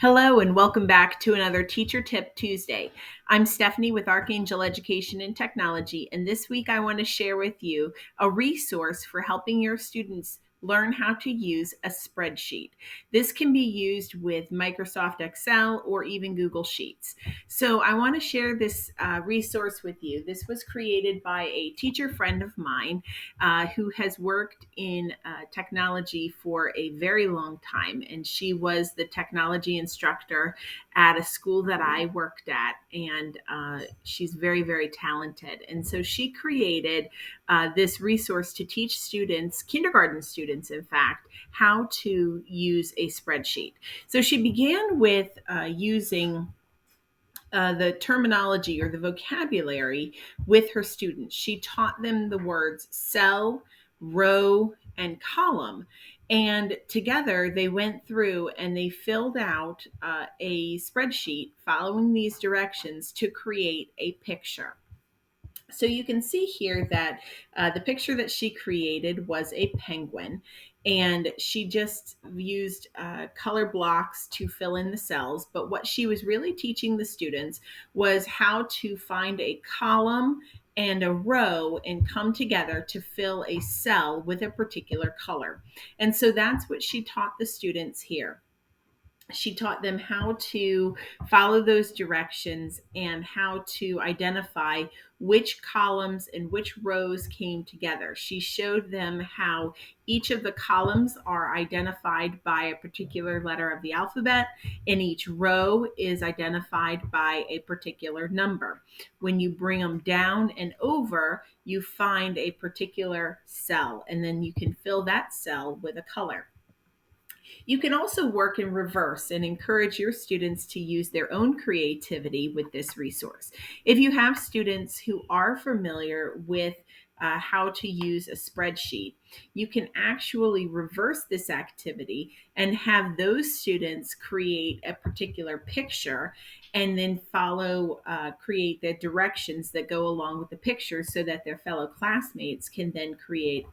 Hello, and welcome back to another Teacher Tip Tuesday. I'm Stephanie with Archangel Education and Technology, and this week I want to share with you a resource for helping your students learn how to use a spreadsheet. This can be used with Microsoft Excel or even Google Sheets. So I want to share this resource with you. This was created by a teacher friend of mine who has worked in technology for a very long time. And she was the technology instructor at a school that I worked at. And she's very, very talented. And so she created this resource to teach students, kindergarten students, in fact, how to use a spreadsheet. So she began with using the terminology or the vocabulary with her students. She taught them the words cell, row, and column. And together they went through and they filled out a spreadsheet following these directions to create a picture. So you can see here that the picture that she created was a penguin, and she just used color blocks to fill in the cells. But what she was really teaching the students was how to find a column and a row and come together to fill a cell with a particular color. And so that's what she taught the students here. She taught them how to follow those directions and how to identify which columns and which rows came together. She showed them how each of the columns are identified by a particular letter of the alphabet, and each row is identified by a particular number. When you bring them down and over, you find a particular cell, and then you can fill that cell with a color. You can also work in reverse and encourage your students to use their own creativity with this resource. If you have students who are familiar with how to use a spreadsheet, you can actually reverse this activity and have those students create a particular picture and then create the directions that go along with the picture so that their fellow classmates can then create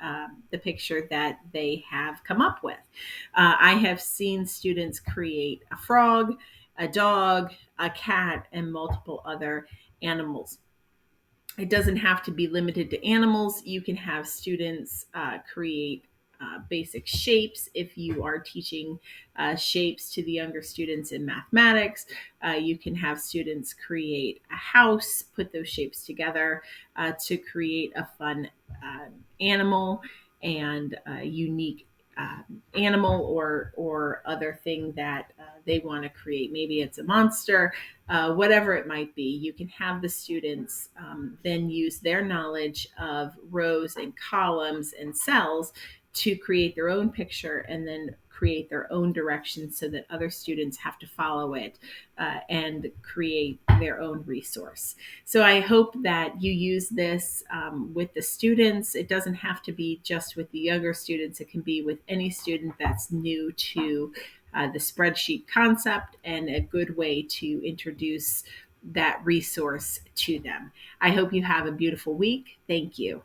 the picture that they have come up with. I have seen students create a frog, a dog, a cat, and multiple other animals. It doesn't have to be limited to animals. You can have students create basic shapes if you are teaching shapes to the younger students in mathematics. You can have students create a house, put those shapes together to create a fun animal and unique animal or other thing that they want to create. Maybe it's a monster, whatever it might be. You can have the students then use their knowledge of rows and columns and cells to create their own picture and then create their own directions so that other students have to follow it and create their own resource. So I hope that you use this with the students. It doesn't have to be just with the younger students. It can be with any student that's new to the spreadsheet concept and a good way to introduce that resource to them. I hope you have a beautiful week. Thank you.